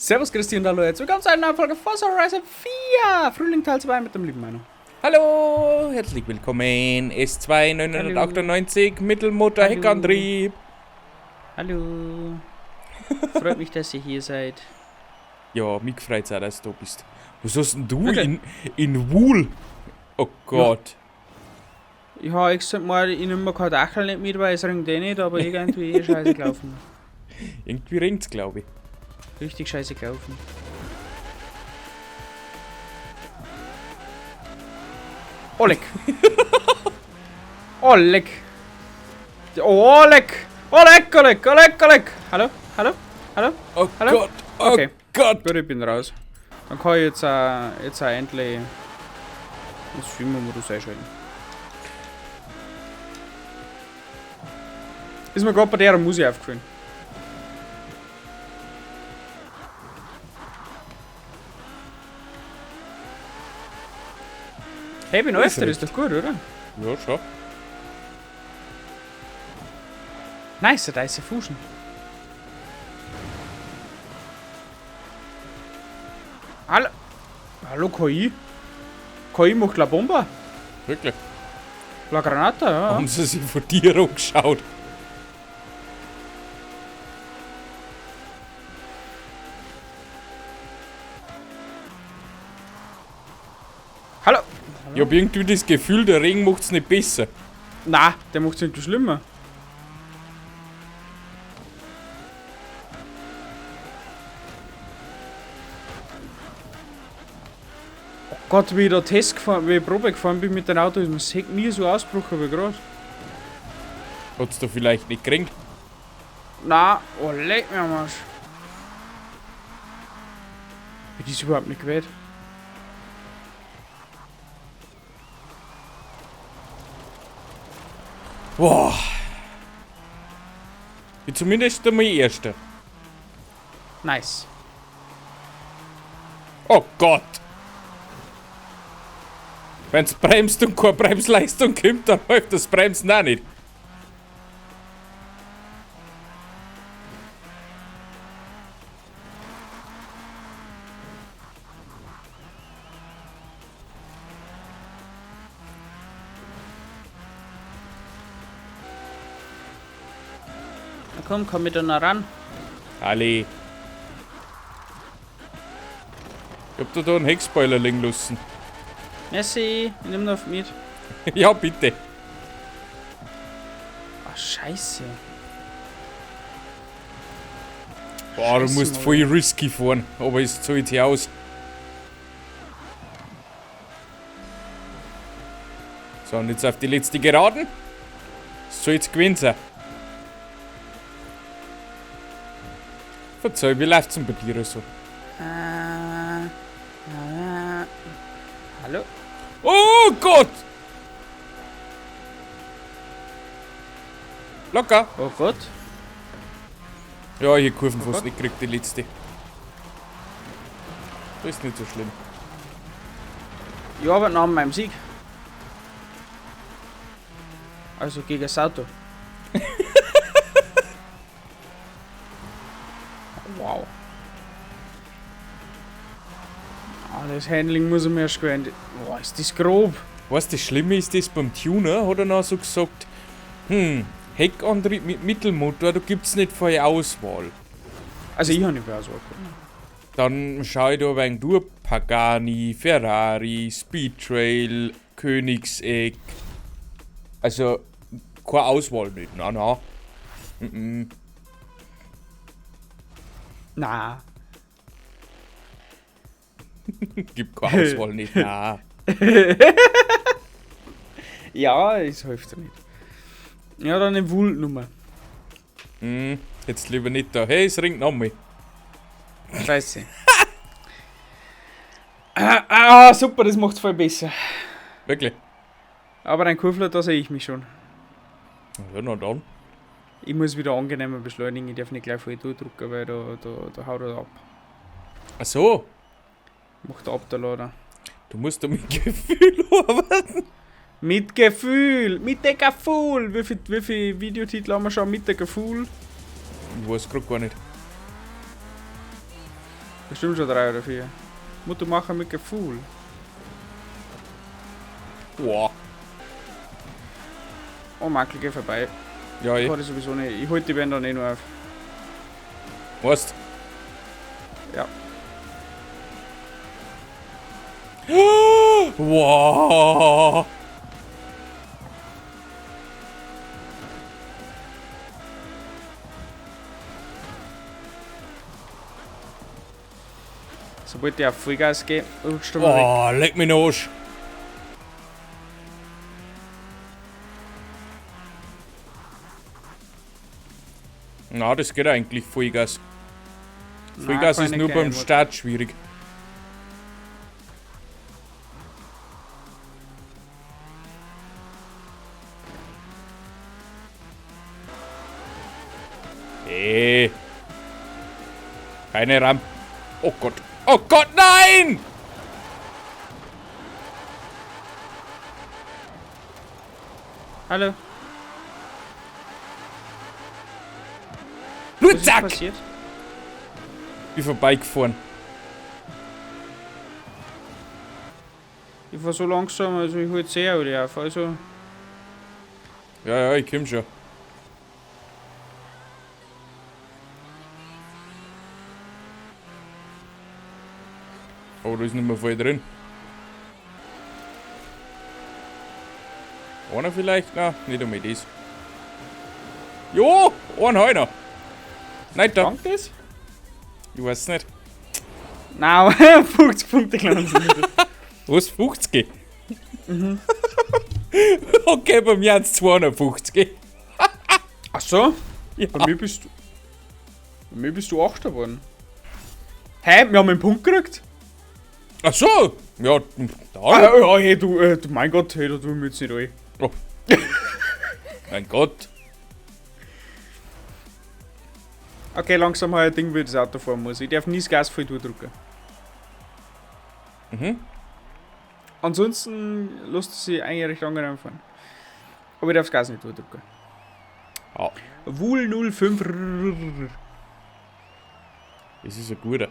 Servus Christi und hallo, jetzt willkommen zu einer neuen Folge Forza Horizon 4! Frühling Teil 2 mit dem lieben Manu. Hallo, herzlich willkommen. S2 998 Mittelmotor Hallo. Heckantrieb. Hallo. Freut mich, dass ihr hier seid. Ja, mich freut's auch, dass du da bist. Was hast denn du Wirklich? in Wool? Oh Gott. Ich habe gesagt mal, ich nehme mir kein Dachel nicht mit, weil es ringt eh nicht, aber irgendwie ist scheiße gelaufen. Irgendwie ringt's, glaube ich. Richtig scheiße gelaufen. Oleg! Oleg! Oleg! Oleg, Oleg, Oleg, Oleg! Hallo? Hallo? Hallo? Oh Hallo? Gott, oh Okay. Gott. Gut, ich bin raus. Dann kann ich jetzt auch endlich das Filmmodus einschalten. Ist mir gerade bei der Musik aufgefallen. Hey, ich bin Ist öfter, ist doch gut, oder? Ja, schon. Nice, da ist der Fußen. Hallo? Hallo, KI? KI macht La Bomba? Wirklich. La Granata, ja. Haben sie sich von dir angeschaut? Hallo? Ich hab irgendwie das Gefühl, der Regen macht's nicht besser. Na, der macht's nicht schlimmer. Oh Gott, wie ich da Test gefahren, wie ich Probe gefahren bin mit dem Auto, ist mir das Heck nie so ausgebrochen wie gerade. Hat's da vielleicht nicht geringt? Na, oh leck mir am Arsch. Wie die ist überhaupt nicht gewählt. Boah. Bin zumindest einmal Erster. Nice. Oh Gott! Wenn's bremst und keine Bremsleistung kommt, dann läuft das Bremsen auch nicht. Na komm mit da noch ran. Ali. Ich hab da einen Heckspoiler liegen lassen. Merci, ich nehm noch mit. Ja, bitte. Ach, scheiße. Boah, du Scheiße, musst Mann. voll risky fahren, aber es zahlt sich aus. So, und jetzt auf die letzte Geraden. Es soll jetzt gewinnen sein. Verzeih, wie läuft's denn bei dir so? Hallo? Oh Gott! Locker! Oh Gott. Ja, hier Kurven Oh fast Gott. nicht gekriegt, die letzte. Das ist nicht so schlimm. Ja, aber nach meinem Sieg. Also gegen das Auto. Wow. Ah, das Handling muss ich mir erst gewöhnen. Boah, ist das grob. Weißt du, das Schlimme ist das beim Tuner, hat er noch so gesagt, Heckantrieb mit Mittelmotor, da gibt's nicht viel Auswahl. Also ich habe nicht mehr Auswahl. Dann schau ich da ein wenig durch, Pagani, Ferrari, Speedtrail, Königseck. Also, keine Auswahl nicht, na. Na. Gibt keine Auswahl nicht, na. Ja, es hilft ja nicht. Ja, dann eine Wult-Nummer. Jetzt lieber nicht da. Hey, es ringt noch mal. Scheiße. Super, das macht's voll besser. Wirklich? Aber ein Kurvler, da sehe ich mich schon. Ja, na dann. Ich muss wieder angenehmer beschleunigen, ich darf nicht gleich voll durchdrücken, weil da haut er ab. Ach so. Macht er ab, der Lader. Du musst da mit Gefühl arbeiten. Mit Gefühl! Mit der Gefühl! Wie viel Videotitel haben wir schon mit der Gefühl? Ich weiß grad gar nicht. Bestimmt schon 3 oder 4. Mutter machen mit Gefühl. Boah. Oh, Makel, geh vorbei. Ja, Ich kann das sowieso nicht. Ich halte die Bänder nicht nur auf. Weißt Ja. Wow. Sobald ich auf Vollgas gehe, rutscht er mal weg. Oh, leck mich noch. Na, das geht eigentlich Vollgas. Vollgas Nein, ist kann nur ich beim nicht. Start schwierig. Hey. Keine Rampe. Oh Gott. Oh Gott, nein! Hallo. Nur Was ist zack! passiert? Bin vorbeigefahren. Ich war so langsam, also ich halte sehr alle auf. Also, Ja, ja, ich komm schon. Oh, da ist nicht mehr voll drin. Einer vielleicht? Nein, nicht einmal das. Jo, einen halt noch. Nein, da. dank das? Ich weiß nicht. Nein, 50 Punkte gelandet sind nicht. Was? 50? Okay, bei mir hat es 250. Ach so? Ja. Bei mir bist du 8. geworden. Hä? Wir haben einen Punkt gekriegt? Ach so. Ja, Ah, da. ja, hey, du, mein Gott, hey, da tun wir jetzt nicht ein. Oh. Mein Gott. Okay, langsam habe ich ein Ding, wie ich das Auto fahren muss. Ich darf nie das Gas voll durchdrücken. Mhm. Ansonsten lässt es sich eigentlich recht angenehm fahren. Aber ich darf das Gas nicht durchdrücken. Ja, Wool 05. das ist ein guter.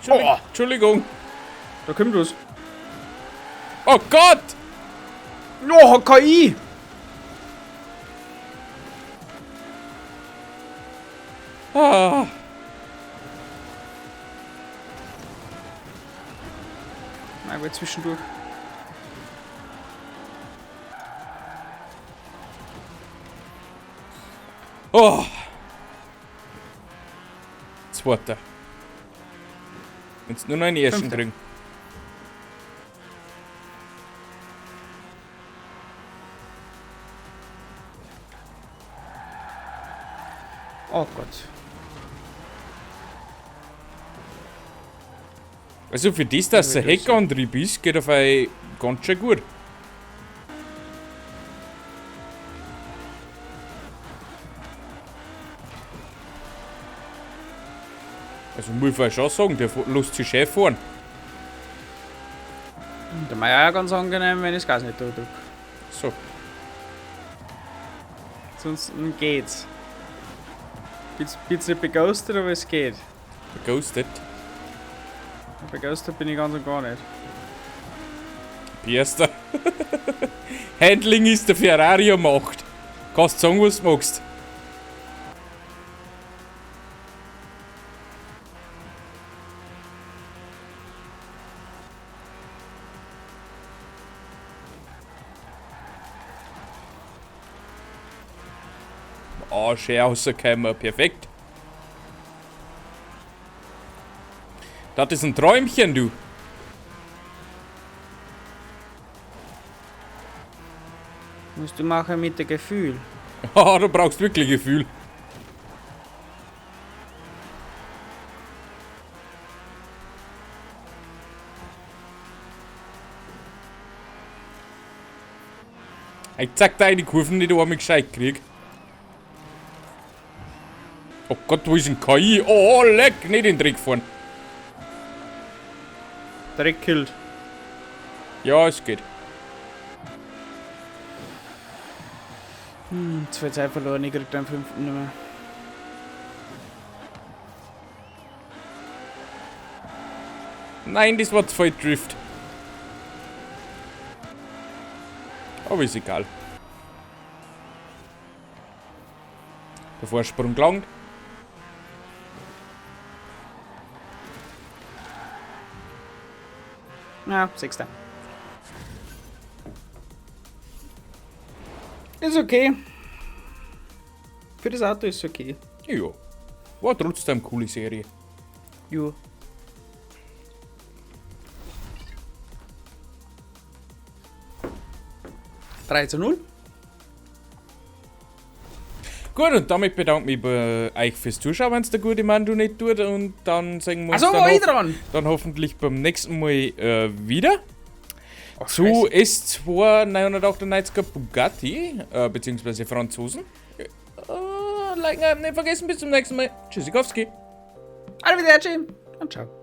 Oh, Entschuldigung. Da kommt was. Oh Gott! Oh, KI! Ah. Nein, aber zwischendurch. Oh. Zweiter. Jetzt nur noch einen ersten Fünfter. drin. Oh Gott. Also für das, dass Ja, ein das- Heckantrieb ist, geht auf ein ganz schön gut. Also muss ich schon sagen, der lässt sich schön fahren. Der Meier auch ganz angenehm, wenn ich das Gas nicht durchdrücke. So. Sonst geht's. Bin nicht begeistert, aber es geht. Ghosted. Begeistert bin ich ganz und gar nicht. Erster. Handling ist der Ferrari macht. Kannst sagen, was du magst. Oh, schön rausgekommen. Perfekt. Das ist ein Träumchen, du. Musst du machen mit dem Gefühl. Haha, du brauchst wirklich Gefühl. Ich zeig dir eine Kurven, die du einmal gescheit krieg. Oh Gott, wo ist ein KI? Oh, leck, nicht in den Dreck fahren. Dreck killt. Ja, es geht. 2 Zeit verloren, ich krieg dann 5 nicht mehr. Nein, das war zu viel Drift. Aber ist egal. Der Vorsprung gelangt. Ja, 6. Ist okay. Für das Auto ist es okay. Ja. War trotzdem eine coole Serie. Jo. Drei zu 0. Gut, und damit bedanke ich mich bei euch fürs Zuschauen, wenn es der gute Mann du nicht tut. Und dann sehen wir uns Achso, war ich dran? dann hoffentlich beim nächsten Mal wieder. Ach, Zu S2 998er Bugatti, beziehungsweise Franzosen. Liken, nicht vergessen, bis zum nächsten Mal. Tschüssikowski. Arrivederci und ciao.